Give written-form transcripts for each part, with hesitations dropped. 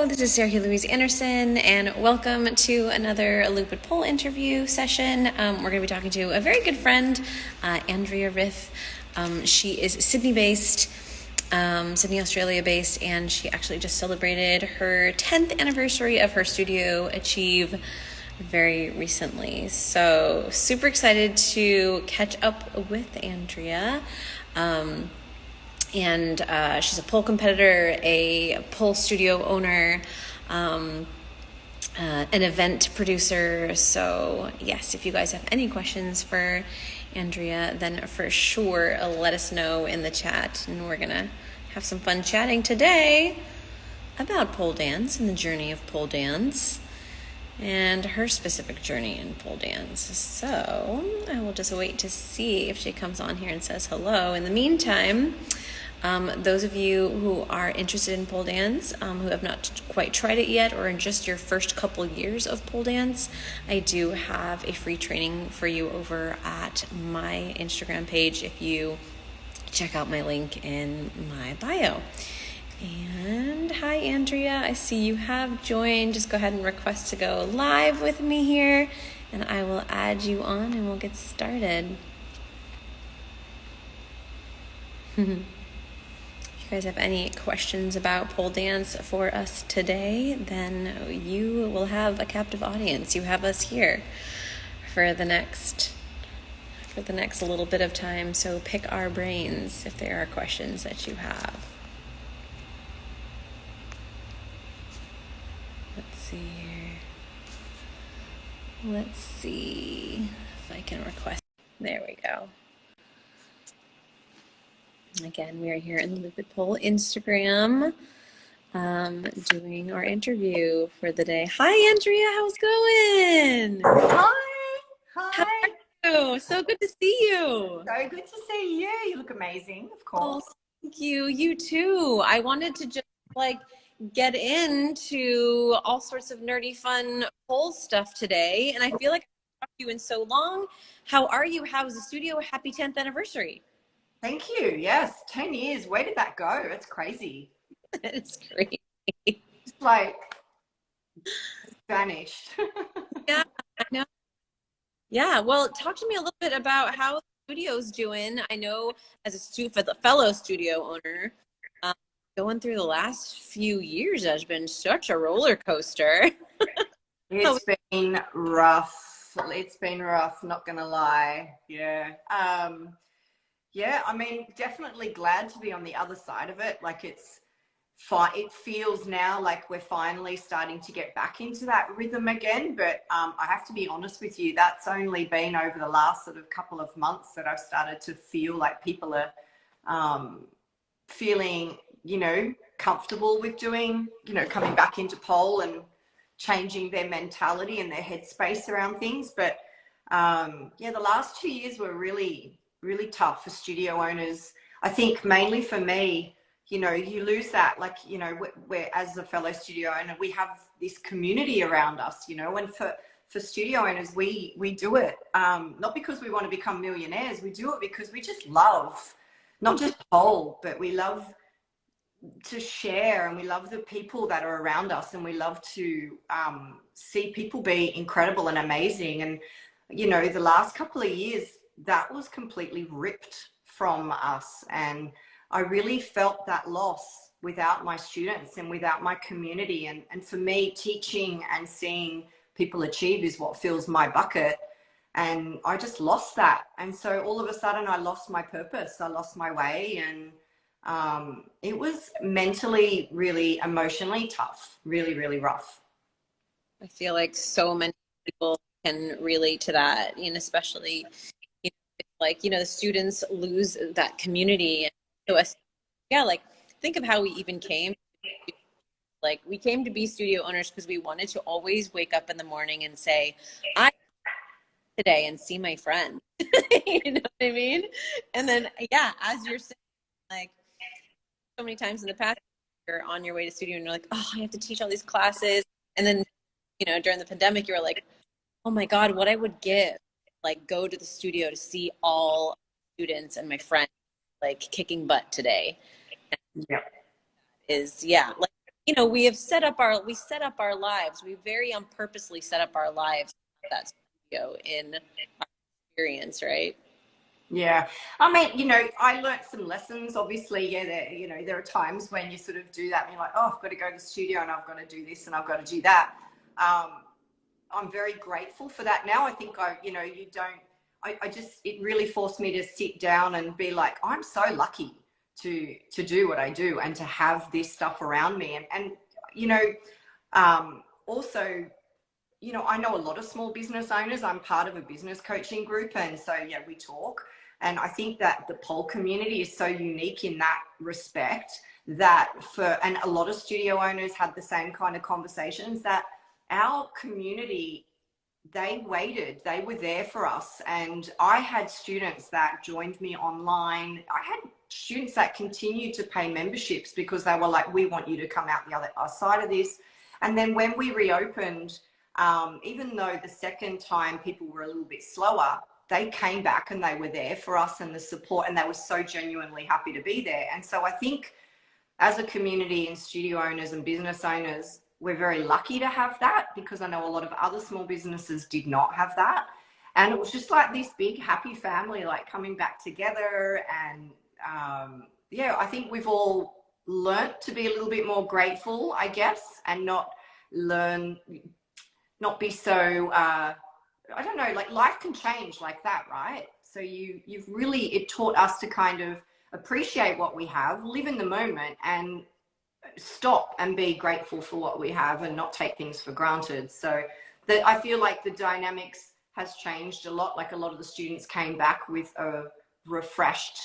This is Sergia Louise Anderson, and welcome to another Lupit poll interview session. We're going to be talking to a very good friend, Andrea Ryff. She is Sydney-based, Sydney, Australia-based, and she actually just celebrated her 10th anniversary of her studio Achieve very recently. So super excited to catch up with Andrea. And she's a pole competitor, a pole studio owner, an event producer. So yes, if you guys have any questions for Andrea, then for sure let us know in the chat, and we're gonna have some fun chatting today about pole dance and the journey of pole dance and her specific journey in pole dance. So I will just wait to see if she comes on here and says hello. In the meantime, those of you who are interested in pole dance, who have not quite tried it yet, or in just your first couple years of pole dance, I do have a free training for you over at my Instagram page if you check out my link in my bio. And hi, Andrea, I see you have joined. Just go ahead and request to go live with me here, and I will add you on and we'll get started. If you guys have any questions about pole dance for us today, then you will have a captive audience. You have us here for the next little bit of time. So pick our brains if there are questions that you have. Let's see here. Let's see if I can request. There we go. Again, we are here in the Lupit Poll Instagram doing our interview for the day. Hi, Andrea. How's it going? Hi. How are you? So good to see you. So good to see you. You look amazing, of course. Oh, thank you. You too. I wanted to just get into all sorts of nerdy, fun pole stuff today, and I feel like I've talked to you in so long. How are you? How's the studio? Happy 10th anniversary. Thank you. Yes, 10 years. Where did that go? It's crazy. It's great. It's like vanished. Yeah, I know. Yeah, well, talk to me a little bit about how the studio's doing. I know as for the fellow studio owner, going through the last few years has been such a roller coaster. It's been rough. It's been rough, not gonna lie. Yeah. Yeah, I mean, definitely glad to be on the other side of it. Like it's fine. It feels now like we're finally starting to get back into that rhythm again. But I have to be honest with you, that's only been over the last sort of couple of months that I've started to feel like people are feeling, comfortable with doing, coming back into pole and changing their mentality and their headspace around things. But yeah, the last 2 years were really, really tough for studio owners. I think mainly for me, you lose that, like, we're as a fellow studio owner, we have this community around us, and for studio owners, we do it, not because we want to become millionaires. We do it because we just love, not just pole, but we love to share, and we love the people that are around us, and we love to see people be incredible and amazing. And, the last couple of years, that was completely ripped from us. And I really felt that loss without my students and without my community. And for me, teaching and seeing people achieve is what fills my bucket. And I just lost that. And so all of a sudden I lost my purpose. I lost my way. And it was mentally, really emotionally tough, really, really rough. I feel like so many people can relate to that, and especially, the students lose that community. And to us, yeah, like think of how we even came. Like we came to be studio owners because we wanted to always wake up in the morning and say, I today and see my friends. You know what I mean? And then, yeah, as you're saying, like so many times in the past, you're on your way to studio and you're like, oh, I have to teach all these classes. And then, during the pandemic, you were like, oh my God, what I would give, like go to the studio to see all students and my friends like kicking butt today. Yeah. Is, yeah, like you know, we set up our lives. We very purposely set up our lives that studio in our experience, right? Yeah. I mean, you know, I learnt some lessons. Obviously, yeah, you know, there are times when you sort of do that and you're like, oh, I've got to go to the studio and I've got to do this and I've got to do that. I'm very grateful for that now. I think you know, I just, it really forced me to sit down and be like, I'm so lucky to do what I do and to have this stuff around me. And you know, also, you know, I know a lot of small business owners. I'm part of a business coaching group. And so, yeah, we talk. And I think that the pole community is so unique in that respect that and a lot of studio owners had the same kind of conversations, that our community, they waited, they were there for us. And I had students that joined me online. I had students that continued to pay memberships because they were like, we want you to come out the other side of this. And then when we reopened, even though the second time people were a little bit slower, they came back and they were there for us and the support, and they were so genuinely happy to be there. And so I think as a community and studio owners and business owners, we're very lucky to have that, because I know a lot of other small businesses did not have that. And it was just like this big happy family, like coming back together. And yeah, I think we've all learnt to be a little bit more grateful, I guess, and not be so I don't know, like life can change like that, right? So you've really, it taught us to kind of appreciate what we have, live in the moment, and stop and be grateful for what we have and not take things for granted. So I feel like the dynamics has changed a lot. Like a lot of the students came back with a refreshed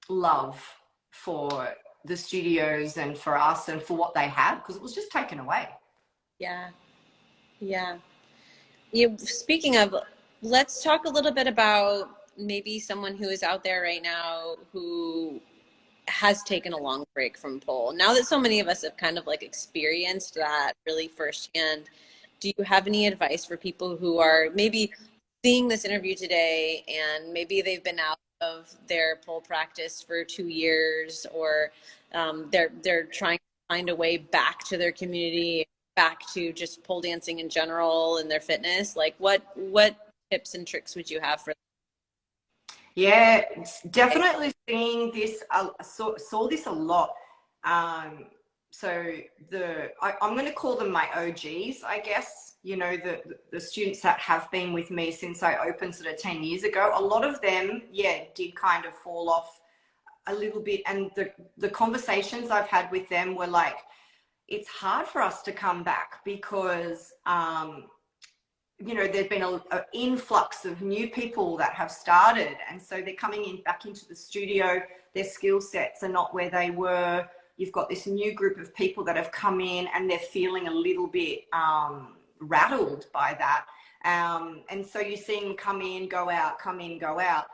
love for the studios and for us and for what they had, because it was just taken away. Yeah. Yeah. Speaking of, let's talk a little bit about maybe someone who is out there right now who has taken a long break from pole. Now that so many of us have kind of like experienced that really firsthand, do you have any advice for people who are maybe seeing this interview today and maybe they've been out of their pole practice for 2 years, or they're trying to find a way back to their community, back to just pole dancing in general and their fitness? Like what tips and tricks would you have for them? Yeah, definitely seeing this, saw this a lot. So I'm going to call them my OGs, I guess. You know, the students that have been with me since I opened sort of 10 years ago, a lot of them, yeah, did kind of fall off a little bit. And the conversations I've had with them were like, it's hard for us to come back because, you know, there's been an influx of new people that have started. And so they're coming back into the studio. Their skill sets are not where they were. You've got this new group of people that have come in and they're feeling a little bit rattled by that. And so you're seeing them come in, go out, come in, go out.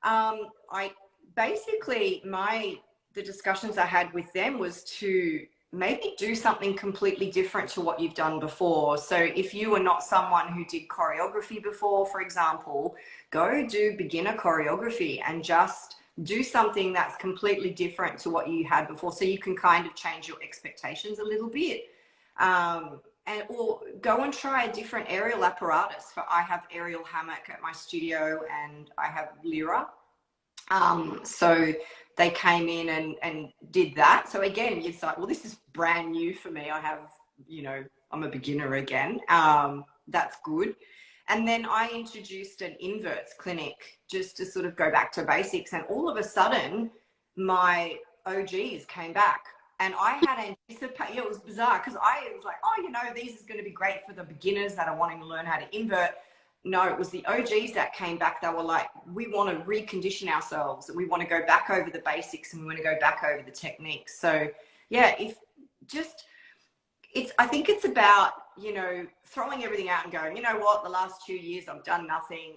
I basically, the discussions I had with them was to maybe do something completely different to what you've done before. So if you were not someone who did choreography before, for example, go do beginner choreography and just do something that's completely different to what you had before, so you can kind of change your expectations a little bit. Or go and try a different aerial apparatus. I have aerial hammock at my studio and I have Lyra. So they came in and did that. So again, it's like, well, this is brand new for me. I have, you know, I'm a beginner again. That's good. And then I introduced an inverts clinic just to sort of go back to basics. And all of a sudden, my OGs came back. And I had anticipated, it was bizarre because I was like, oh, you know, these is going to be great for the beginners that are wanting to learn how to invert. No, it was the OGs that came back. They were like, we want to recondition ourselves. We want to go back over the basics and we want to go back over the techniques. So yeah, I think it's about, you know, throwing everything out and going, you know what, the last 2 years I've done nothing.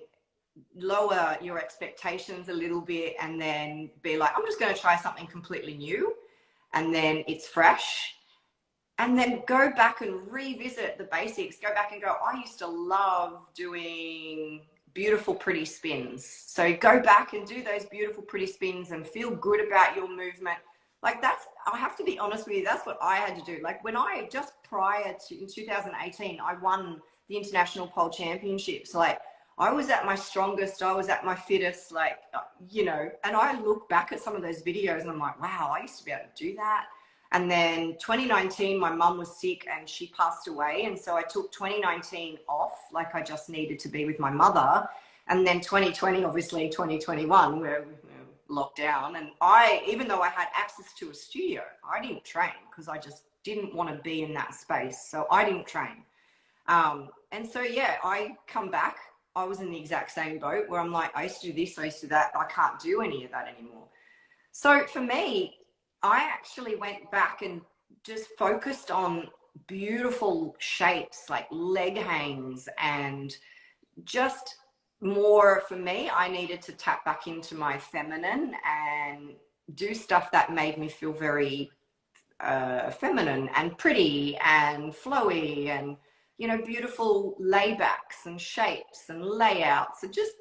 Lower your expectations a little bit and then be like, I'm just going to try something completely new. And then it's fresh. And then go back and revisit the basics. Go back and go, I used to love doing beautiful, pretty spins. So go back and do those beautiful, pretty spins and feel good about your movement. Like that's, I have to be honest with you, that's what I had to do. Like when I, just prior to, in 2018, I won the International Pole Championships. Like I was at my strongest, I was at my fittest, like, you know, and I look back at some of those videos and I'm like, wow, I used to be able to do that. And then 2019, my mum was sick and she passed away. And so I took 2019 off, like I just needed to be with my mother. And then 2020, obviously 2021, where locked down. And I, even though I had access to a studio, I didn't train because I just didn't want to be in that space. So I didn't train. And so, yeah, I come back. I was in the exact same boat where I'm like, I used to do this, I used to do that. I can't do any of that anymore. So for me, I actually went back and just focused on beautiful shapes like leg hangs, and just more for me, I needed to tap back into my feminine and do stuff that made me feel very feminine and pretty and flowy, and, you know, beautiful laybacks and shapes and layouts, and just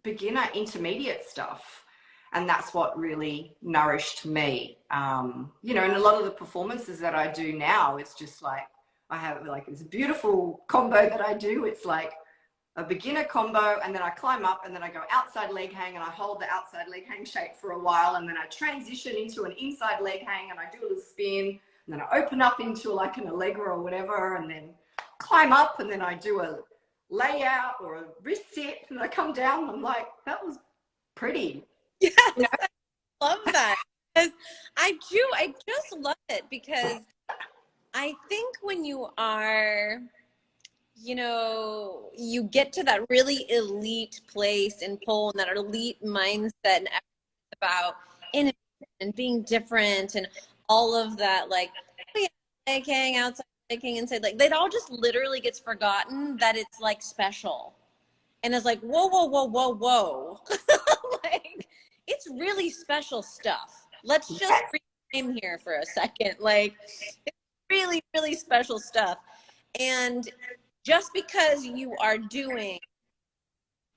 beginner intermediate stuff. And that's what really nourished me. You know, and a lot of the performances that I do now, it's just like, I have like this beautiful combo that I do. It's like a beginner combo, and then I climb up, and then I go outside leg hang, and I hold the outside leg hang shape for a while, and then I transition into an inside leg hang, and I do a little spin, and then I open up into like an Allegra or whatever, and then climb up, and then I do a layout or a wrist sit, and I come down, and I'm like, that was pretty. Yes, you know? I love that. Because I just love it, because I think when you are, you know, you get to that really elite place in pole, and that elite mindset, and about innovation and being different and all of that, like leg hang, outside leg hang, inside, like it all just literally gets forgotten that it's like special. And it's like, whoa, whoa, whoa, whoa, whoa. Like, it's really special stuff. Let's just reframe here for a second. Like, it's really, really special stuff. And just because you are doing,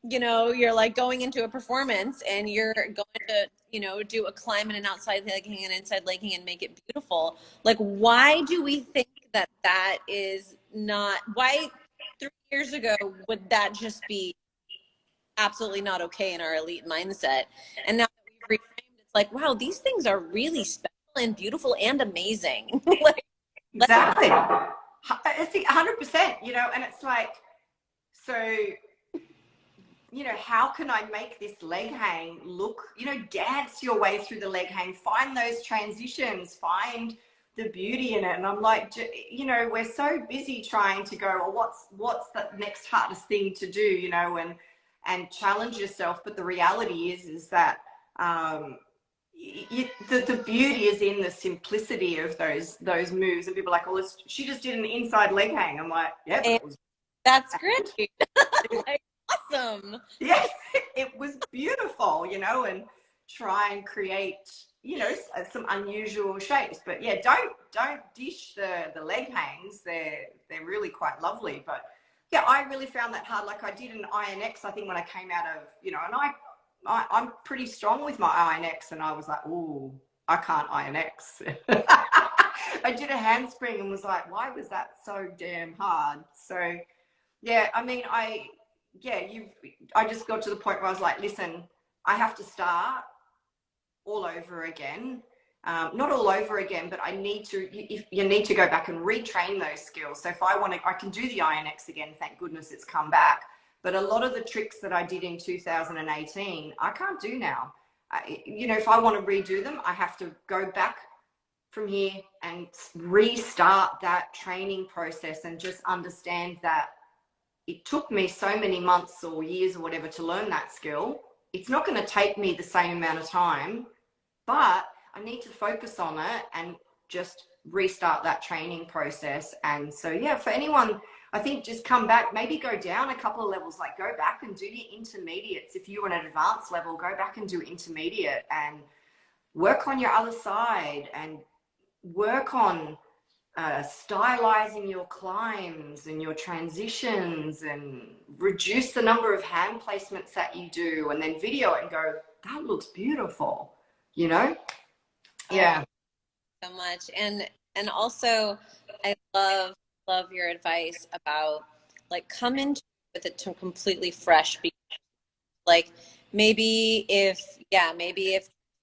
you know, you're like going into a performance and you're going to, you know, do a climb and an outside leg hang and inside leg hang and make it beautiful. Like, why do we think that that is not, why 3 years ago would that just be absolutely not okay in our elite mindset? And now that we've reframed, it's like, wow, these things are really special and beautiful and amazing. Like, exactly. It's 100%, you know, and it's like, so, you know, how can I make this leg hang look, you know, dance your way through the leg hang, find those transitions, find the beauty in it. And I'm like, you know, we're so busy trying to go, well, what's the next hardest thing to do, you know, and challenge yourself. But the reality is that the beauty is in the simplicity of those moves. And people are like, oh, she just did an inside leg hang. I'm like, yeah, but it was, that's great. Like, awesome. Yeah, it was beautiful, you know, and try and create, you know, some unusual shapes. But yeah, don't dish the leg hangs. They're really quite lovely. But yeah, I really found that hard. Like I did an INX, I think, when I came out of, you know, and I'm pretty strong with my INX, and I was like, oh, I can't INX. I did a handspring and was like, why was that so damn hard? So yeah, I mean, I just got to the point where I was like, listen, I have to start all over again. Not all over again, but I need to, you need to go back and retrain those skills. So if I want to, I can do the INX again, thank goodness it's come back. But a lot of the tricks that I did in 2018, I can't do now. You know, if I want to redo them, I have to go back from here and restart that training process, and just understand that it took me so many months or years or whatever to learn that skill. It's not going to take me the same amount of time, but I need to focus on it and just restart that training process. And so, yeah, for anyone, I think just come back, maybe go down a couple of levels, like go back and do the intermediates. If you're at an advanced level, go back and do intermediate and work on your other side, and work on stylizing your climbs and your transitions, and reduce the number of hand placements that you do, and then video it and go, that looks beautiful, you know? Yeah. So much. And also I love your advice about like come into it with it to completely fresh. Like maybe if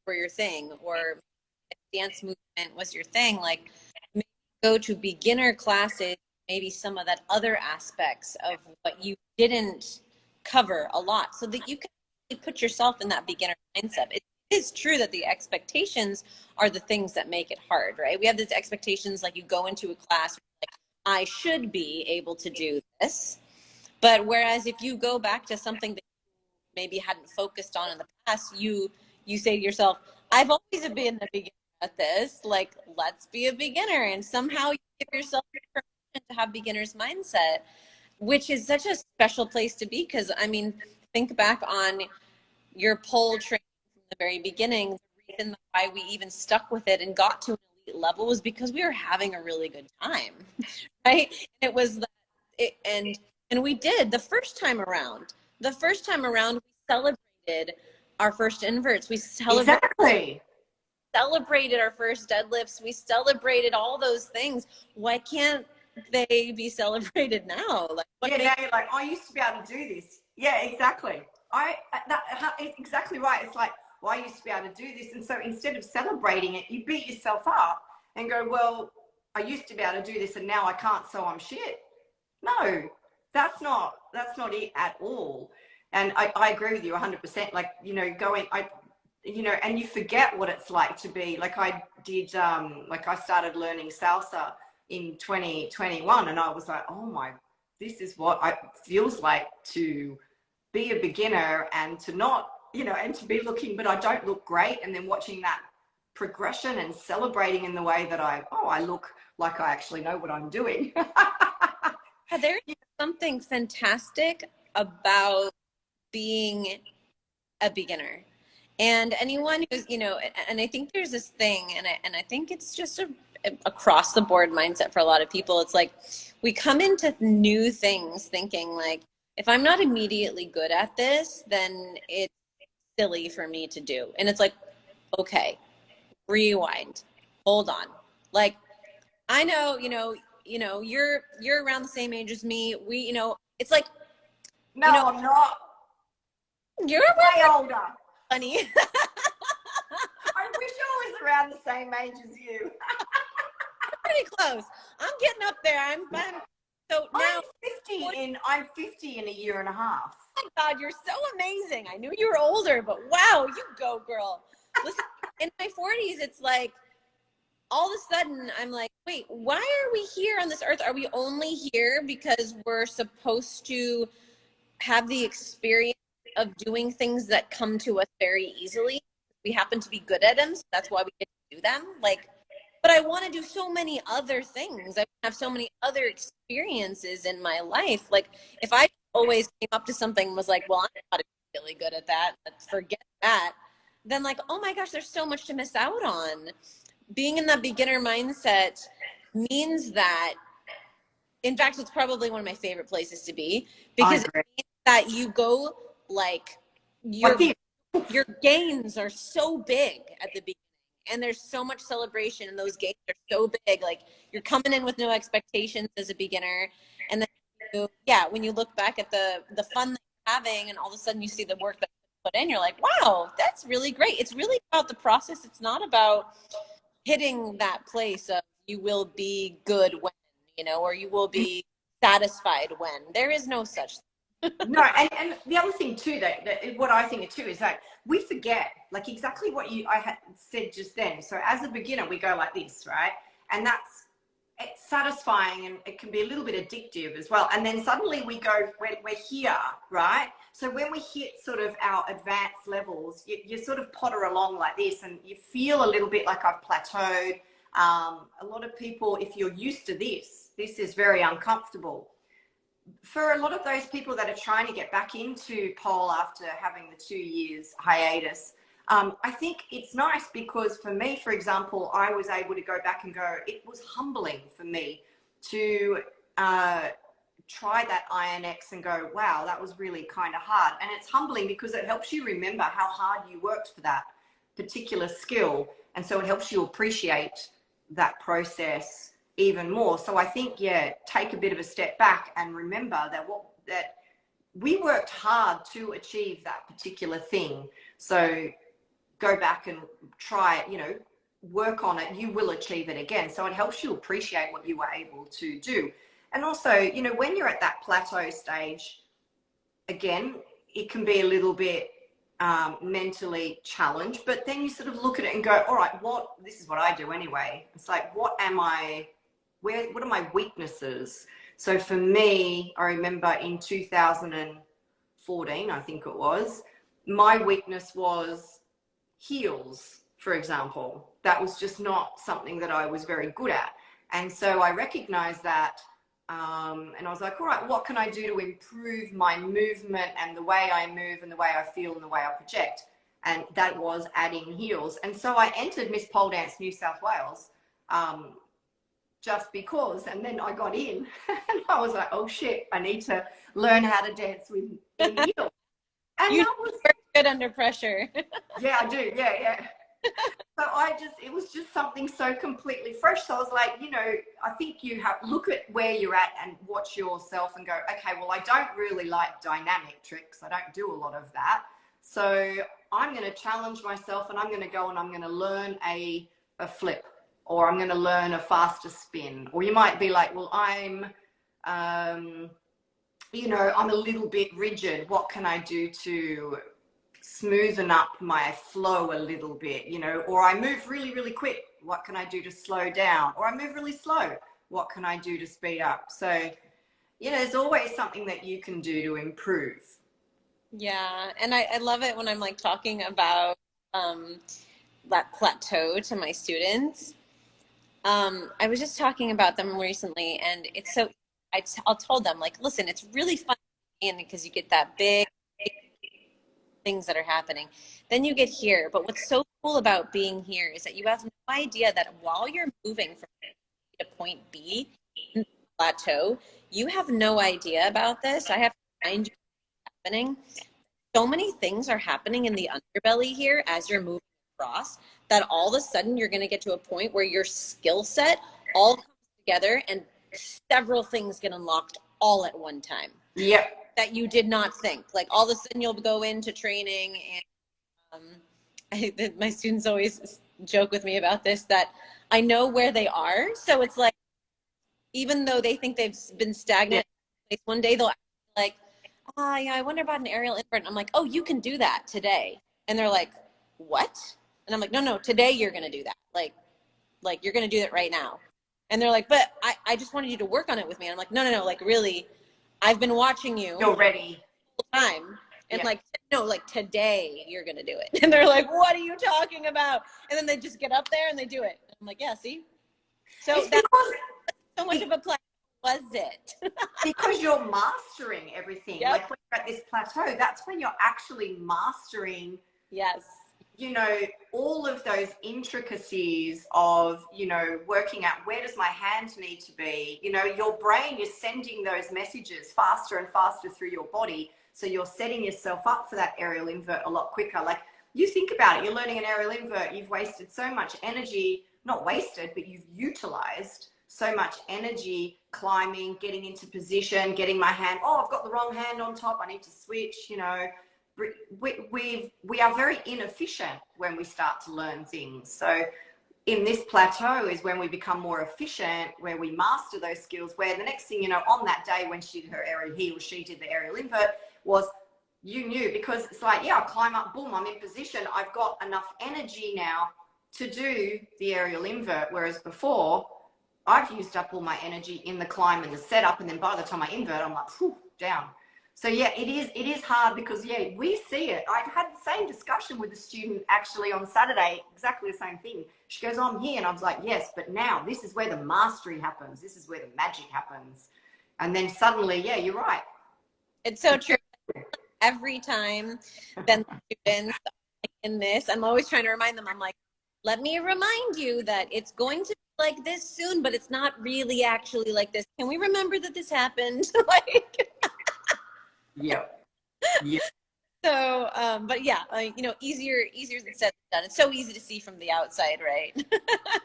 for your thing, or if dance movement was your thing, like maybe go to beginner classes, maybe some of that other aspects of what you didn't cover a lot, so that you can really put yourself in that beginner mindset. It is true that the expectations are the things that make it hard, right? We have these expectations, like you go into a class, like I should be able to do this. But whereas if you go back to something that maybe hadn't focused on in the past, you say to yourself, I've always been a beginner at this, like let's be a beginner. And somehow you give yourself permission to have beginner's mindset, which is such a special place to be. Because I mean, think back on your pole training from the very beginning. The reason why we even stuck with it and got to an elite level was because we were having a really good time, right? And it was and we did the first time around. The first time around, we celebrated our first inverts. We Exactly. celebrated our first deadlifts. We celebrated all those things. Why can't they be celebrated now? Like, Yeah, now you're like, I used to be able to do this. Yeah, exactly. It's exactly right. It's like, well, I used to be able to do this. And so instead of celebrating it, you beat yourself up and go, well, I used to be able to do this and now I can't, so I'm shit. No, that's not it at all. And I agree with you 100%. Like, and you forget what it's like to be, like I did, like I started learning salsa in 2021 and I was like, oh my, this is what it feels like to be a beginner and to not, and to be looking, but I don't look great. And then watching that progression and celebrating in the way that I look like I actually know what I'm doing. There's something fantastic about being a beginner. And anyone who's, and I think there's this thing, and I think it's just a across the board mindset for a lot of people. It's like we come into new things thinking like, if I'm not immediately good at this, then it's silly for me to do. And it's like, okay, rewind, hold on. Like, I know, you're around the same age as me. It's like, no, I'm not. You're way older. Funny. I wish I was around the same age as you. Pretty close. I'm getting up there. I'm so now I'm 50 in a year and a half. Oh my God, you're so amazing. I knew you were older, but wow, you go, girl. Listen, in my 40s, it's like all of a sudden I'm like, wait, why are we here on this earth? Are we only here because we're supposed to have the experience of doing things that come to us very easily? We happen to be good at them, so that's why we get to do them. Like, but I want to do so many other things. I have so many other experiences in my life. Like, if I always came up to something and was like, well, I'm not really good at that, let's forget that, then like, oh my gosh, there's so much to miss out on. Being in that beginner mindset means that, in fact, it's probably one of my favorite places to be, because it means that you go like your gains are so big at the beginning, and there's so much celebration, and those gains are so big. Like, you're coming in with no expectations as a beginner, and then when you look back at the fun that you're having, and all of a sudden you see the work that you put in, you're like, wow, that's really great. It's really about the process. It's not about hitting that place of you will be good when, or you will be satisfied when. There is no such thing. No, and the other thing too, that what I think too is that we forget, like exactly what I had said just then. So as a beginner, we go like this, right? And it's satisfying, and it can be a little bit addictive as well. And then suddenly we're here, right? So when we hit sort of our advanced levels, you sort of potter along like this, and you feel a little bit like I've plateaued. A lot of people, if you're used to this is very uncomfortable. For a lot of those people that are trying to get back into pole after having the 2 years hiatus, I think it's nice, because for me, for example, I was able to go back and go, it was humbling for me to try that INX and go, wow, that was really kind of hard. And it's humbling because it helps you remember how hard you worked for that particular skill. And so it helps you appreciate that process even more. So I think, yeah, take a bit of a step back and remember that we worked hard to achieve that particular thing. So go back and try it, you know, work on it, you will achieve it again. So it helps you appreciate what you were able to do. And also, you know, when you're at that plateau stage, again, it can be a little bit mentally challenged, but then you sort of look at it and go, all right, this is what I do anyway. It's like, what are my weaknesses? So for me, I remember in 2014, I think it was, my weakness was heels, for example. That was just not something that I was very good at. And so I recognized that, and I was like, all right, what can I do to improve my movement and the way I move and the way I feel and the way I project? And that was adding heels. And so I entered Miss Pole Dance New South Wales, just because, and then I got in and I was like, oh shit, I need to learn how to dance in heels. And You that was good under pressure. yeah, I do. Yeah. So it was just something so completely fresh. So I was like, you know, I think you have look at where you're at and watch yourself and go, okay, well, I don't really like dynamic tricks. I don't do a lot of that. So I'm going to challenge myself and I'm going to go and I'm going to learn a flip, or I'm going to learn a faster spin. Or you might be like, well, you know, I'm a little bit rigid. What can I do to smoothen up my flow a little bit, you know? Or I move really, really quick. What can I do to slow down? Or I move really slow. What can I do to speed up? So, you know, there's always something that you can do to improve. Yeah, and I love it when I'm like talking about that plateau to my students. I was just talking about them recently, and it's so I'll told them like, listen, it's really fun because you get that big things that are happening. Then you get here, but what's so cool about being here is that you have no idea that while you're moving from point A to point B in the plateau, you have no idea about this. I have to remind you what's happening. So many things are happening in the underbelly here as you're moving across that all of a sudden you're going to get to a point where your skill set all comes together and several things get unlocked all at one time. Yep. That you did not think. Like all of a sudden you'll go into training and my students always joke with me about this, that I know where they are. So it's like, even though they think they've been stagnant, yeah, one day they'll ask like, oh yeah, I wonder about an aerial invert. And I'm like, oh, you can do that today. And they're like, what? And I'm like, no, today you're going to do that. Like you're going to do that right now. And they're like, but I just wanted you to work on it with me. And I'm like, no, like really, I've been watching you. You're ready. The whole time. And like, no, like today you're going to do it. And they're like, what are you talking about? And then they just get up there and they do it. And I'm like, yeah, see? So that's so much of a plan. Was it? Because you're mastering everything. Yep. Like when you're at this plateau, that's when you're actually mastering. Yes. You know, all of those intricacies of, you know, working out where does my hand need to be. You know, your brain is sending those messages faster and faster through your body. So you're setting yourself up for that aerial invert a lot quicker. Like you think about it, you're learning an aerial invert, you've wasted so much energy, not wasted, but you've utilized so much energy climbing, getting into position, getting my hand, oh, I've got the wrong hand on top, I need to switch, you know. We are very inefficient when we start to learn things. So in this plateau is when we become more efficient, where we master those skills, where the next thing you know, on that day when she did her aerial, he or she did the aerial invert, was you knew, because it's like, yeah, I'll climb up, boom, I'm in position, I've got enough energy now to do the aerial invert, whereas before I've used up all my energy in the climb and the setup, and then by the time I invert, I'm like, whew, down. So yeah, it is hard because yeah, we see it. I had the same discussion with a student actually on Saturday, exactly the same thing. She goes, I'm here, and I was like, yes, but now this is where the mastery happens. This is where the magic happens. And then suddenly, yeah, you're right. It's so true. Every time then the students in this, I'm always trying to remind them, I'm like, let me remind you that it's going to be like this soon, but it's not really actually like this. Can we remember that this happened? Like, yeah. So, but yeah, you know, easier than said than done. It's so easy to see from the outside, right?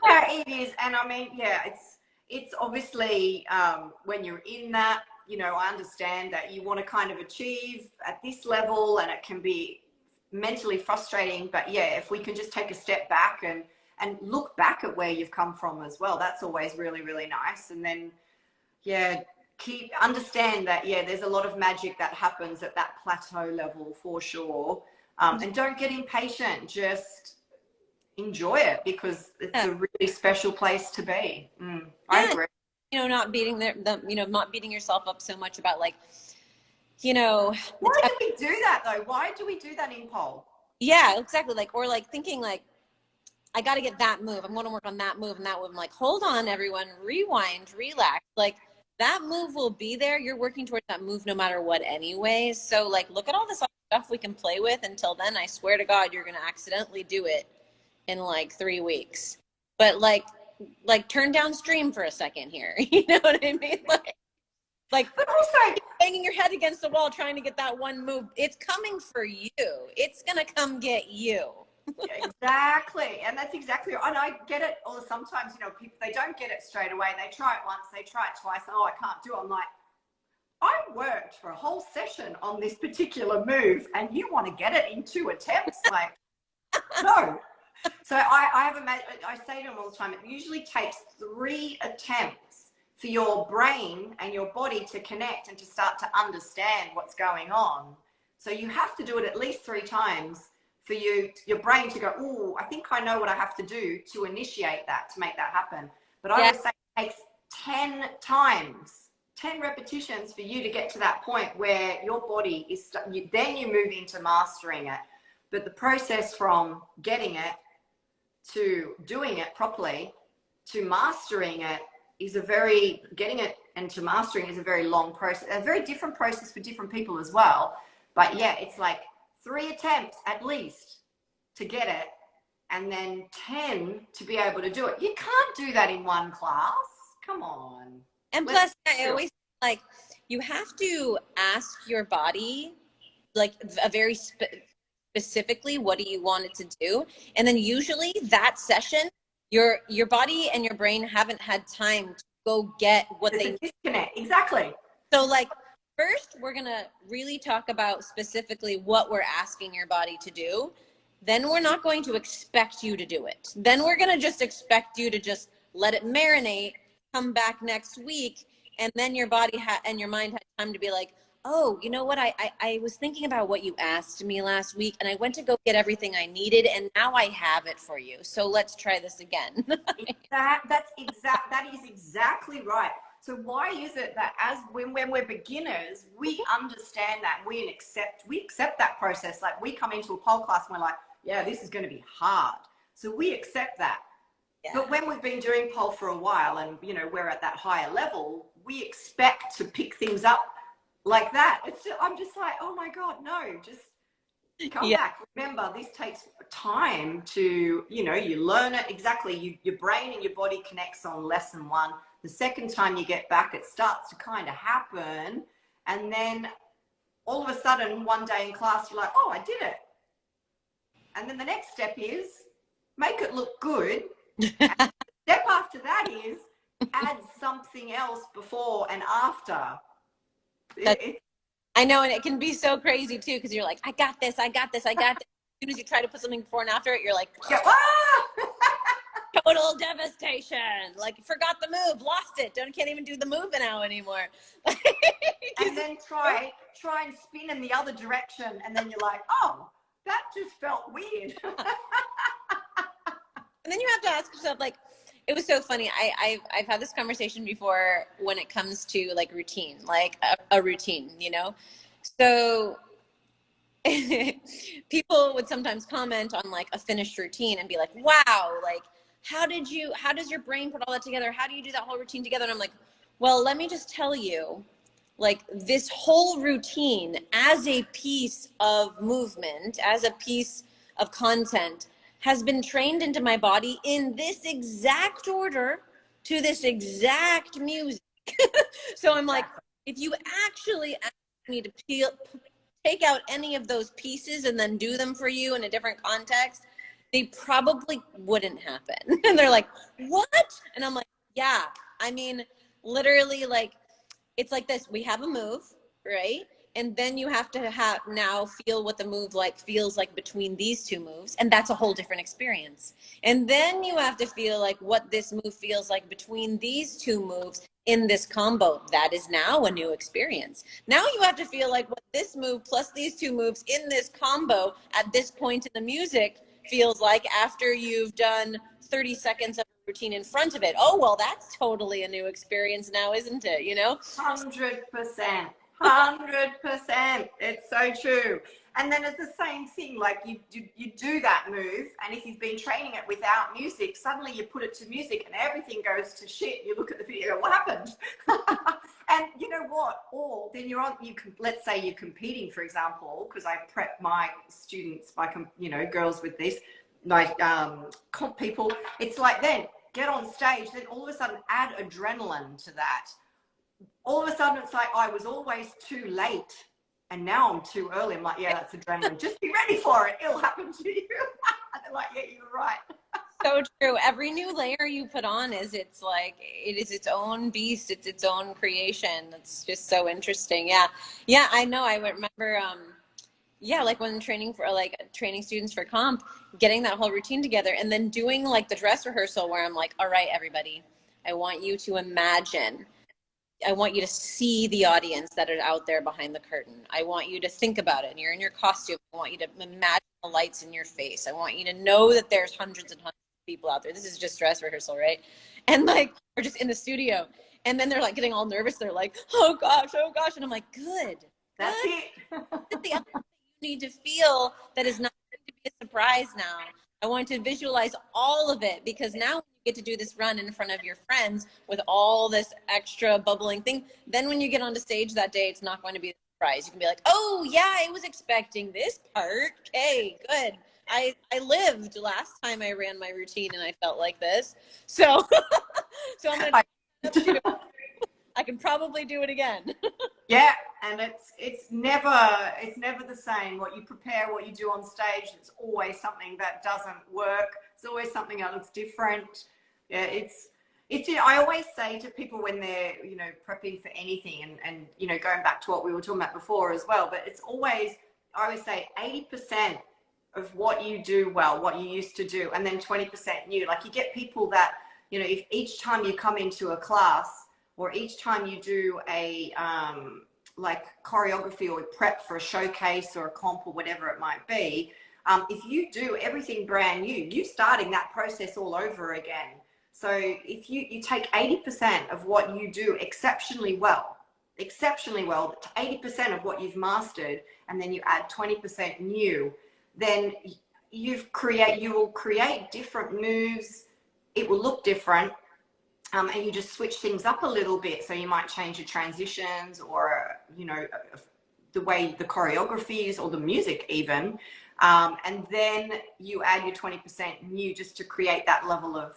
Yeah, it is. And I mean, yeah, it's obviously when you're in that, you know, I understand that you want to kind of achieve at this level, and it can be mentally frustrating. But yeah, if we can just take a step back and look back at where you've come from as well, that's always really, really nice. And then yeah, understand that yeah, there's a lot of magic that happens at that plateau level for sure. And don't get impatient, just enjoy it, because it's a really special place to be. I Yeah, agree. you know, not beating you know, not beating yourself up so much about like, you know, Why do we do that though? Why do we do that in pole? yeah, exactly. Like, or like thinking like, I got to get that move. I'm going to work on that move and that move. I'm like, hold on, everyone, rewind, relax. Like that move will be there. You're working towards that move no matter what anyway. So like, look at all this other stuff we can play with. Until then, I swear to God, you're going to accidentally do it in like 3 weeks. But like turn downstream for a second here. You know what I mean? Like, But also, banging your head against the wall trying to get that one move. It's coming for you. It's going to come get you. exactly, and that's exactly, and I get it. Or sometimes, you know, people, they don't get it straight away. They try it once, they try it twice. Oh, I can't do it. I'm like, I worked for a whole session on this particular move, and you want to get it in 2 attempts? Like, no. So I say to them all the time, it usually takes 3 attempts for your brain and your body to connect and to start to understand what's going on. So you have to do it at least 3 times for your brain to go, oh, I think I know what I have to do to initiate that, to make that happen. But I would say it takes 10 times, 10 repetitions for you to get to that point where your body is, then you move into mastering it. But the process from getting it to doing it properly to mastering it is getting it and to mastering is a very long process, a very different process for different people as well. But yeah, it's like 3 attempts at least to get it, and then 10 to be able to do it. You can't do that in one class. Come on. And plus, I always like, you have to ask your body like a very specifically, what do you want it to do? And then usually that session, your body and your brain haven't had time to go get what they need. Disconnect. Exactly. So like, first, we're going to really talk about specifically what we're asking your body to do. Then we're not going to expect you to do it. Then we're going to just expect you to just let it marinate, come back next week, and then your body and your mind had time to be like, oh, you know what? I was thinking about what you asked me last week, and I went to go get everything I needed, and now I have it for you. So let's try this again. That is exactly right. So why is it that when we're beginners, we understand that, we accept that process? Like, we come into a pole class and we're like, yeah, this is going to be hard. So we accept that. Yeah. But when we've been doing pole for a while and, you know, we're at that higher level, we expect to pick things up like that. I'm just like, oh my God, no, just come back. Remember, this takes time to, you know, you learn it exactly. Your brain and your body connects on lesson 1. The second time you get back, it starts to kind of happen. And then all of a sudden, one day in class, you're like, oh, I did it. And then the next step is make it look good. And the step after that is add something else before and after. I know, and it can be so crazy too, because you're like, I got this. As soon as you try to put something before and after it, you're like, total devastation. Like, forgot the move, lost it. Can't even do the move now anymore. And then try and spin in the other direction, and then you're like, oh, that just felt weird. And then you have to ask yourself, like, it was so funny. I've had this conversation before when it comes to like routine, like a routine, you know? So people would sometimes comment on like a finished routine and be like, wow, like, how does your brain put all that together? How do you do that whole routine together? And I'm like, well, let me just tell you, like, this whole routine as a piece of movement, as a piece of content, has been trained into my body in this exact order to this exact music. So I'm like, if you actually ask me to take out any of those pieces and then do them for you in a different context, they probably wouldn't happen. And they're like, what? And I'm like, yeah, I mean, literally, like, it's like this. We have a move, right? And then you have to now feel what the move feels like between these two moves. And that's a whole different experience. And then you have to feel like what this move feels like between these two moves in this combo. That is now a new experience. Now you have to feel like what this move plus these two moves in this combo at this point in the music feels like after you've done 30 seconds of routine in front of it. Oh, well, that's totally a new experience now, isn't it? 100%. 100%. It's so true. And then it's the same thing, like you do that move, and if you've been training it without music, suddenly you put it to music and everything goes to shit. You look at the video, what happened? And you know what? Or then let's say you're competing, for example, because I prep my students, girls with this, like comp people. It's like, then get on stage, then all of a sudden add adrenaline to that. All of a sudden it's like, I was always too late and now I'm too early. I'm like, yeah, that's adrenaline. Just be ready for it. It'll happen to you. They're like, yeah, you're right. So true. Every new layer you put on it is its own beast. It's its own creation. That's just so interesting. Yeah. Yeah, I know. I remember, like when training students for comp, getting that whole routine together and then doing like the dress rehearsal where I'm like, all right, everybody, I want you to imagine. I want you to see the audience that are out there behind the curtain. I want you to think about it. And you're in your costume. I want you to imagine the lights in your face. I want you to know that there's hundreds and hundreds of people out there. This is just dress rehearsal, right? And like, we're just in the studio. And then they're like getting all nervous. They're like, oh gosh. And I'm like, good. That's it. That's the other thing you need to feel that is not going to be a surprise now. I want to visualize all of it, because now when you get to do this run in front of your friends with all this extra bubbling thing, then when you get onto stage that day, it's not going to be a surprise. You can be like, oh yeah, I was expecting this part. Okay, good. I lived last time I ran my routine and I felt like this. So, so I'm gonna I can probably do it again. Yeah, and it's never the same. What you prepare, what you do on stage, it's always something that doesn't work. It's always something that looks different. Yeah, it's I always say to people when they're prepping for anything, and going back to what we were talking about before as well, but it's always, I always say 80% of what you do well, what you used to do, and then 20% new. Like, you get people that if each time you come into a class, or each time you do a like choreography or prep for a showcase or a comp or whatever it might be, if you do everything brand new, you're starting that process all over again. So if you take 80% of what you do exceptionally well, 80% of what you've mastered, and then you add 20% new, then you will create different moves. It will look different. And you just switch things up a little bit. So you might change your transitions, or, the way the choreography is, or the music even. And then you add your 20% new, just to create that level of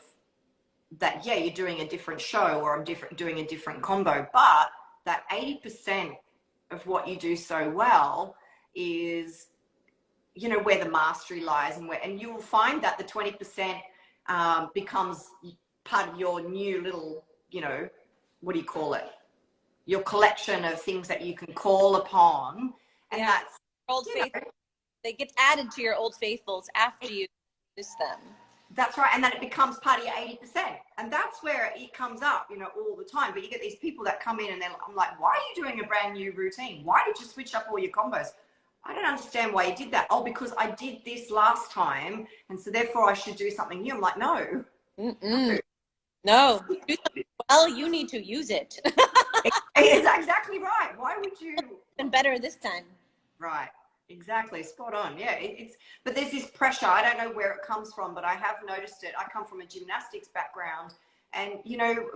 that, yeah, you're doing a different show, or I'm doing a different combo. But that 80% of what you do so well is, where the mastery lies, and you will find that the 20% becomes part of your new little, what do you call it? Your collection of things that you can call upon. And that's old faithfuls. They get added to your old faithfuls after you use them. That's right. And then it becomes part of your 80%. And that's where it comes up, all the time. But you get these people that come in and I'm like, why are you doing a brand new routine? Why did you switch up all your combos? I don't understand why you did that. Oh, because I did this last time, and so therefore I should do something new. I'm like, no. No, well, you need to use it. It's exactly right. Why would you? And better this time. Right. Exactly. Spot on. Yeah. But there's this pressure. I don't know where it comes from, but I have noticed it. I come from a gymnastics background, and,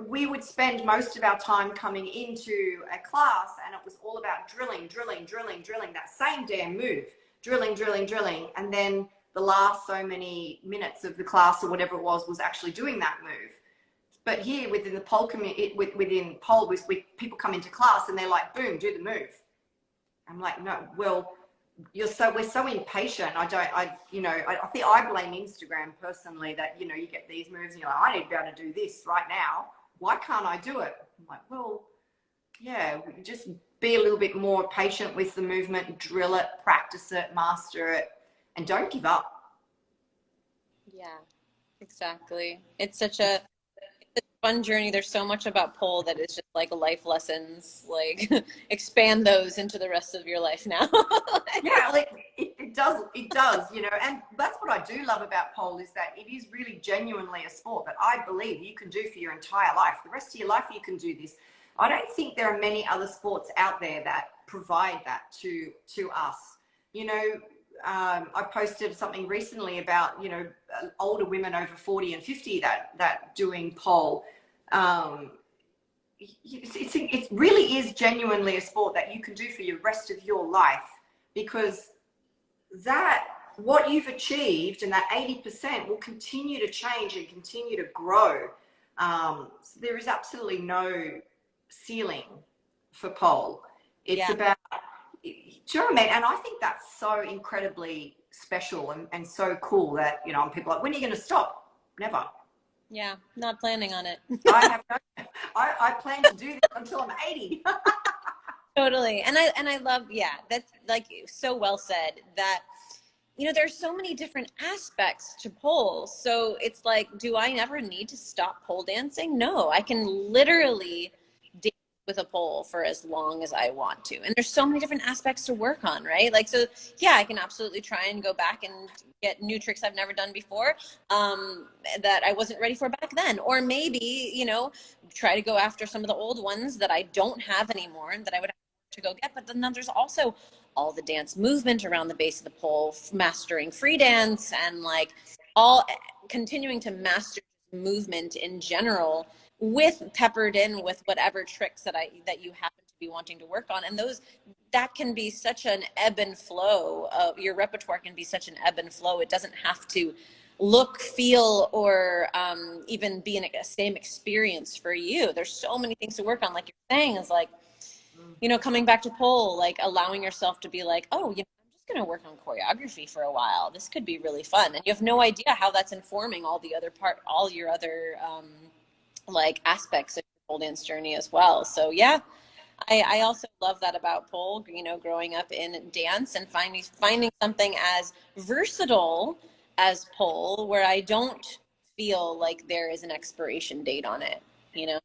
we would spend most of our time coming into a class, and it was all about drilling, that same damn move, drilling. And then the last so many minutes of the class or whatever it was actually doing that move. But here within the pole community, within pole, people come into class and they're like, boom, do the move. I'm like, no, well, we're so impatient. I think I blame Instagram personally that, you get these moves and you're like, I need to be able to do this right now. Why can't I do it? I'm like, well, yeah, just be a little bit more patient with the movement, drill it, practice it, master it, and don't give up. Yeah, exactly. It's such a fun journey. There's so much about pole that is just like life lessons, like expand those into the rest of your life now. Yeah, like it does, and that's what I do love about pole is that it is really genuinely a sport that I believe you can do for your entire life. The rest of your life, you can do this. I don't think there are many other sports out there that provide that to us. I posted something recently about, older women over 40 and 50 that doing pole. It really is genuinely a sport that you can do for your rest of your life, because that what you've achieved and that 80% will continue to change and continue to grow. So there is absolutely no ceiling for pole. It's about, do you know what I mean? And I think that's so incredibly special and so cool that, people are like, when are you going to stop? Never. Yeah, not planning on it. I plan to do this until I'm 80. Totally. And I love, that's like so well said that, there's so many different aspects to pole. So it's like, do I ever need to stop pole dancing? No, I can literally dance with a pole for as long as I want to. And there's so many different aspects to work on, right? Like, so yeah, I can absolutely try and go back and get new tricks I've never done before, that I wasn't ready for back then. Or maybe, try to go after some of the old ones that I don't have anymore and that I would have to go get. But then there's also all the dance movement around the base of the pole, mastering free dance, and like all continuing to master movement in general, with peppered in with whatever tricks that you happen to be wanting to work on. And that can be such an ebb and flow of your repertoire, can be such an ebb and flow. It doesn't have to look, feel, or even be a same experience for you. There's so many things to work on. Like you're saying, is like, coming back to pole, like allowing yourself to be like, oh, I'm just going to work on choreography for a while. This could be really fun. And you have no idea how that's informing all your other like aspects of your pole dance journey as well. So yeah, I also love that about pole, growing up in dance and finding something as versatile as pole, where I don't feel like there is an expiration date on it, No,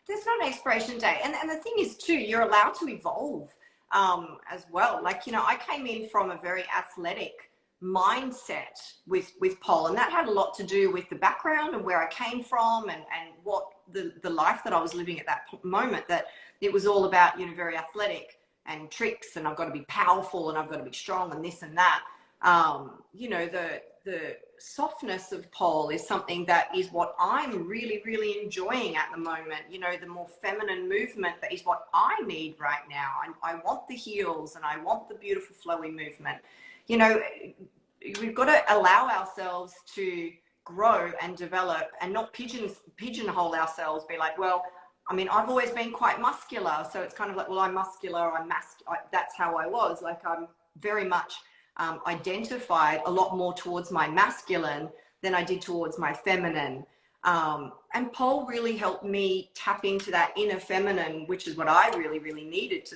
there's not an expiration date. And the thing is too, you're allowed to evolve as well. Like, I came in from a very athletic mindset with pole, and that had a lot to do with the background and where I came from and what the life that I was living at that moment, that it was all about, very athletic and tricks, and I've got to be powerful and I've got to be strong and this and that. The softness of pole is something that is what I'm really, really enjoying at the moment. The more feminine movement, that is what I need right now. I want the heels and I want the beautiful flowy movement. We've got to allow ourselves to grow and develop and not pigeonhole ourselves, be like, well, I've always been quite muscular. So it's kind of like, well, I'm muscular, that's how I was. Like, I'm very much identified a lot more towards my masculine than I did towards my feminine. And pole really helped me tap into that inner feminine, which is what I really, really needed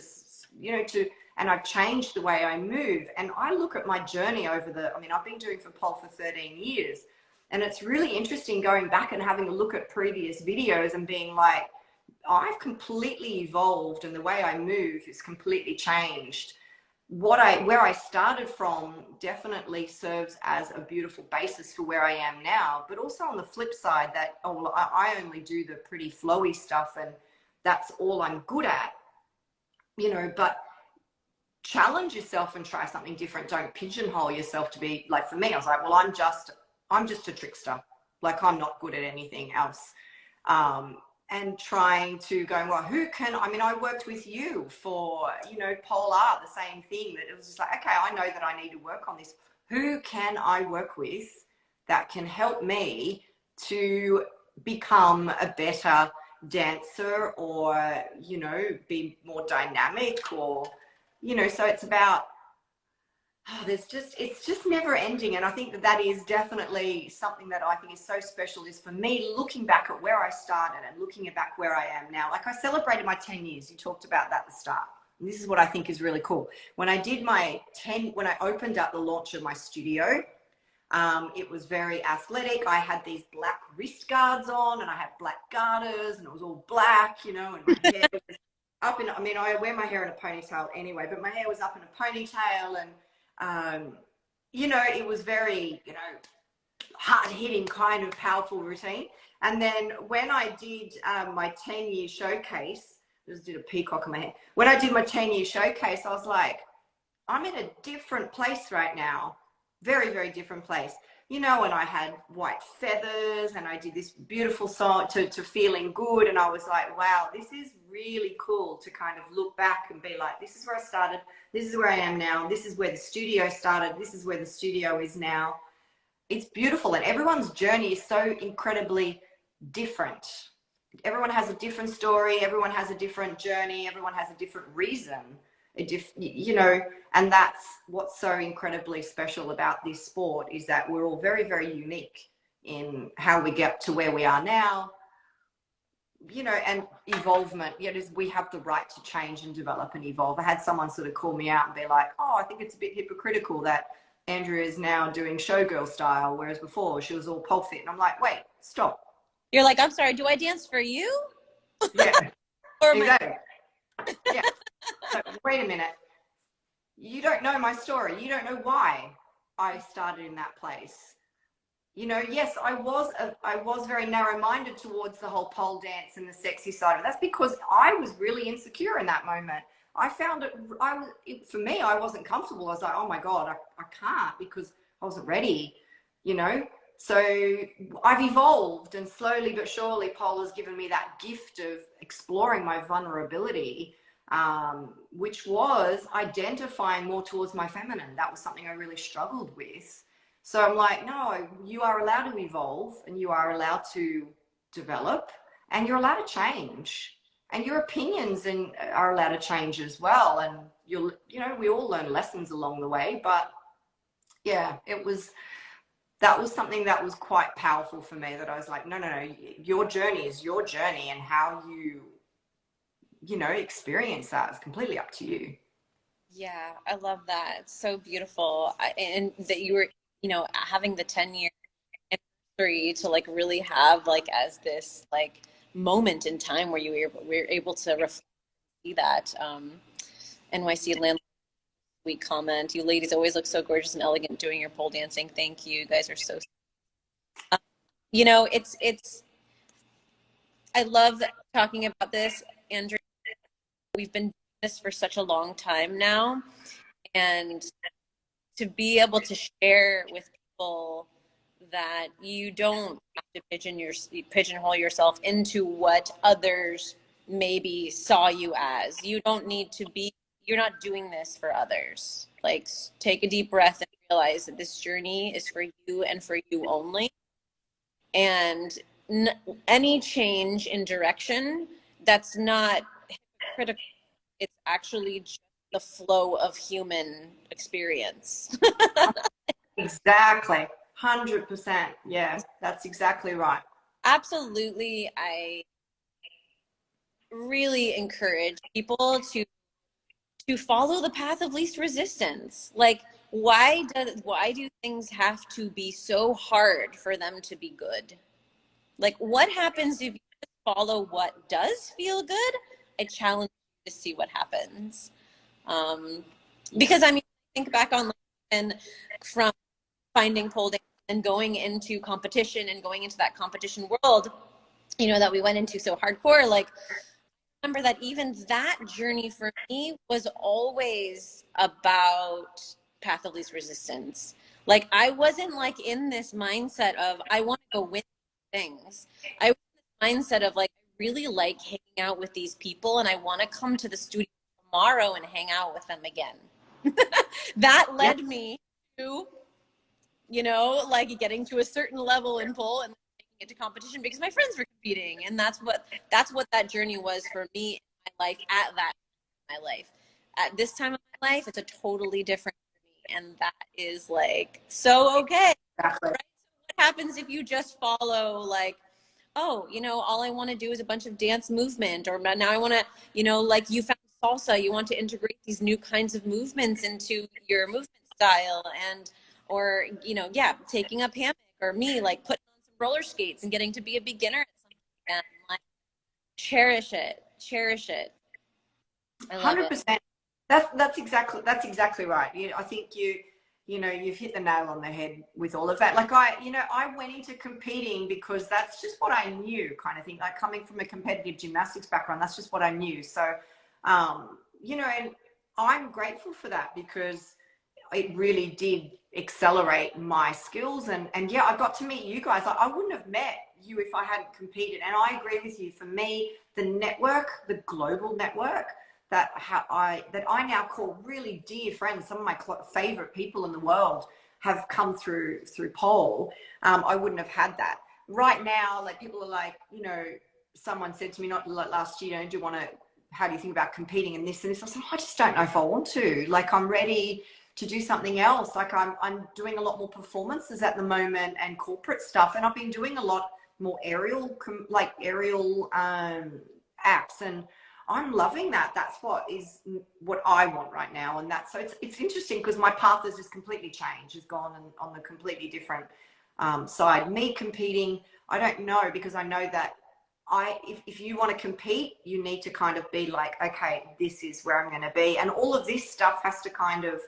and I've changed the way I move. And I look at my journey over I've been doing for pole for 13 years. And it's really interesting going back and having a look at previous videos and being like, I've completely evolved and the way I move is completely changed. Where I started from definitely serves as a beautiful basis for where I am now, but also on the flip side that, I only do the pretty flowy stuff and that's all I'm good at, but challenge yourself and try something different. Don't pigeonhole yourself to be like, for me, I was like, well, I'm just a trickster. Like, I'm not good at anything else. And trying to go, well, I worked with you for, pole art, the same thing, that it was just like, okay, I know that I need to work on this. Who can I work with that can help me to become a better dancer or, be more dynamic or, so it's about oh, it's just never ending. And I think that that is definitely something that I think is so special, is for me looking back at where I started and looking back where I am now. Like, I celebrated my 10 years. You talked about that at the start. And this is what I think is really cool. When I did when I opened up the launch of my studio, it was very athletic. I had these black wrist guards on, and I had black garters, and it was all black, you know, and my hair was up in, I mean, I wear my hair in a ponytail anyway, but my hair was up in a ponytail, and, you know, it was very, you know, hard hitting kind of powerful routine. And then when I did my 10-year showcase, I just did a peacock in my hair. When I did my 10-year showcase, I was like, I'm in a different place right now. Very, very different place. You know, and I had white feathers, and I did this beautiful song to Feeling Good. And I was like, wow, this is really cool to kind of look back and be like, this is where I started. This is where I am now. This is where the studio started. This is where the studio is now. It's beautiful. And everyone's journey is so incredibly different. Everyone has a different story. Everyone has a different journey. Everyone has a different reason. You know, and that's what's so incredibly special about this sport, is that we're all very, very unique in how we get to where we are now, you know, and evolvement. You know, we have the right to change and develop and evolve. I had someone sort of call me out and be like, oh, I think it's a bit hypocritical that Andrea is now doing showgirl style, whereas before she was all pole fit. And I'm like, wait, stop. You're like, I'm sorry, do I dance for you? Yeah. Or exactly. Yeah. So, wait a minute. You don't know my story. You don't know why I started in that place. You know, yes, I was very narrow-minded towards the whole pole dance and the sexy side of it. That's because I was really insecure in that moment. I found for me, I wasn't comfortable. I was like, oh my God, I can't, because I wasn't ready, you know? So I've evolved, and slowly but surely pole has given me that gift of exploring my vulnerability, which was identifying more towards my feminine. That was something I really struggled with. So I'm like, no, you are allowed to evolve, and you are allowed to develop, and you're allowed to change, and your opinions are allowed to change as well. And you know, we all learn lessons along the way, but yeah, that was something that was quite powerful for me, that I was like, no, your journey is your journey, and how you know, experience that is completely up to you. Yeah, I love that. It's so beautiful. And that you were, you know, having the 10-year anniversary to like really have like as this like moment in time where were able to reflect, see that. NYC landlord, sweet comment. You ladies always look so gorgeous and elegant doing your pole dancing. Thank you. You guys are so, you know, I love talking about this, Andrea. We've been doing this for such a long time now, and to be able to share with people that you don't have to pigeonhole yourself into what others maybe saw you as. You don't need to be, you're not doing this for others. Like, take a deep breath and realize that this journey is for you and for you only. And any change in direction that's not hypocritical, it's actually just the flow of human experience. Exactly. 100%. Yeah, that's exactly right. Absolutely. I really encourage people to follow the path of least resistance. Like, why do things have to be so hard for them to be good? Like, what happens if you just follow what does feel good? I challenge you to see what happens. Because I mean, think back on, and from finding pole dance and going into competition and going into that competition world, you know, that we went into so hardcore. Like, remember that even that journey for me was always about path of least resistance. Like, I wasn't like in this mindset of I want to go win things. I was in this mindset of like, I really like hanging out with these people, and I want to come to the studio tomorrow and hang out with them again. That led me to, you know, like getting to a certain level in pole and taking it to competition because my friends were competing. And that's what that journey was for me in my life at that time of my life. At this time of my life, it's a totally different journey. and that is like so okay. Exactly. Right? So what happens if you just follow like, oh, all I want to do is a bunch of dance movement, or now I want to, like you found salsa, you want to integrate these new kinds of movements into your movement style, and or yeah, taking up hammock, or me like putting on some roller skates and getting to be a beginner at something again. Like, cherish it, cherish it. I love it. 100%. That's exactly right. I think you've hit the nail on the head with all of that. Like I went into competing because that's just what I knew, kind of thing. Like coming from a competitive gymnastics background, that's just what I knew. So, and I'm grateful for that because it really did accelerate my skills. And yeah, I got to meet you guys. I wouldn't have met you if I hadn't competed. And I agree with you. For me, the network, the global network, that I now call really dear friends, some of my favorite people in the world have come through pole. I wouldn't have had that. Right now, like people are like, someone said to me not last year, how do you think about competing in this and this? I said, I just don't know if I want to. Like I'm ready to do something else. Like I'm doing a lot more performances at the moment and corporate stuff, and I've been doing a lot more aerial acts, and I'm loving that. That's what I want right now. And so it's interesting because my path has just completely changed, has gone on a completely different side. Me competing, I don't know, because I know that if you want to compete, you need to kind of be like, okay, this is where I'm going to be. And all of this stuff has to kind of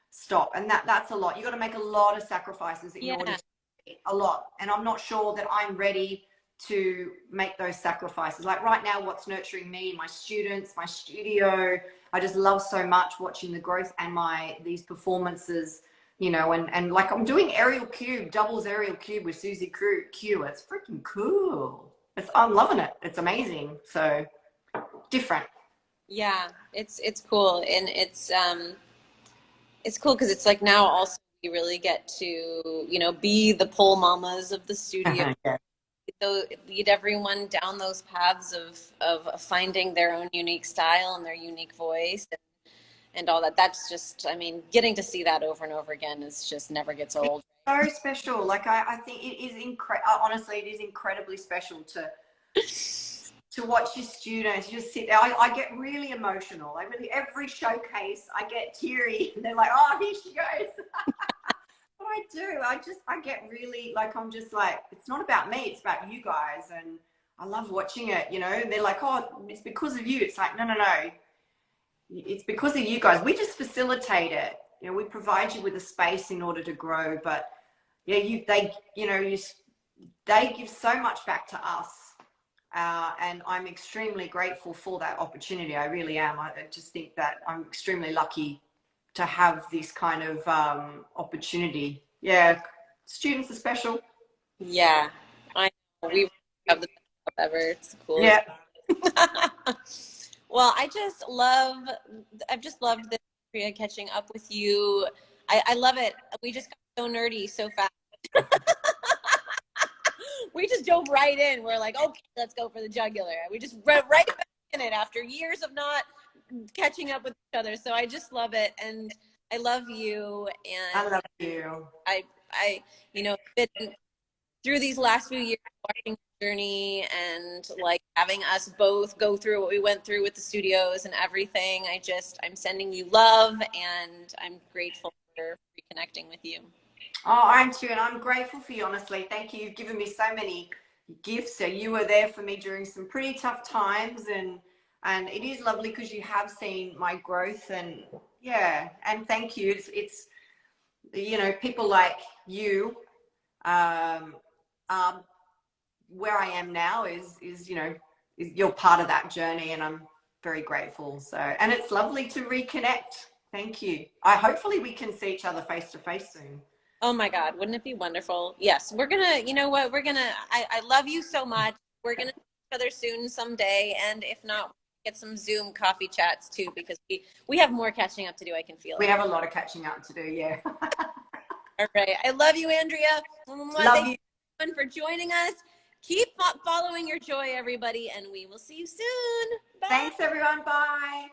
stop. And that's a lot. You got to make a lot of sacrifices in order to compete, a lot. And I'm not sure that I'm ready to make those sacrifices. Like right now, what's nurturing me, my students, my studio, I just love so much watching the growth and these performances, and like I'm doing aerial cube, doubles aerial cube with Susie Q. It's freaking cool. I'm loving it. It's amazing. So different. Yeah, it's cool. And it's cool because it's like now also we really get to, be the pole mamas of the studio. Yeah. Lead everyone down those paths of finding their own unique style and their unique voice and all that. That's just, I mean, getting to see that over and over again is just never gets old. It's so special. Like I think it is honestly, it is incredibly special to watch your students. You just sit there. I get really emotional. Like really every showcase I get teary and they're like, oh, here she goes. But I do. I get really like, I'm just like, it's not about me, it's about you guys. And I love watching it, and they're like, oh, it's because of you. It's like, no. It's because of you guys. We just facilitate it. We provide you with a space in order to grow. But yeah, they give so much back to us. And I'm extremely grateful for that opportunity. I really am. I just think that I'm extremely lucky to have this kind of opportunity. Yeah, students are special. Yeah, I know. We have the best job ever. It's the coolest. Yeah. Well, I've just loved this, Andrea, catching up with you. I love it. We just got so nerdy so fast. We just dove right in. We're like, okay, let's go for the jugular. We just right back in it after years of not catching up with each other. So I just love it. And I love you. And I love you. I been through these last few years watching the journey and like having us both go through what we went through with the studios and everything. I'm sending you love and I'm grateful for reconnecting with you. Oh, I'm too, and I'm grateful for you, honestly. Thank you. You've given me so many gifts. So you were there for me during some pretty tough times, and it is lovely because you have seen my growth, and yeah, and thank you. It's people like you, where I am now is you're part of that journey, and I'm very grateful. So, and it's lovely to reconnect. Thank you. Hopefully we can see each other face to face soon. Oh my God, wouldn't it be wonderful? Yes, we're gonna, I love you so much. We're gonna see each other soon someday. And if not, get some Zoom coffee chats too, because we have more catching up to do. I can feel it. We have a lot of catching up to do, yeah. All right. I love you, Andrea. Love you. Everyone for joining us. Keep following your joy, everybody, and we will see you soon. Bye. Thanks, everyone. Bye.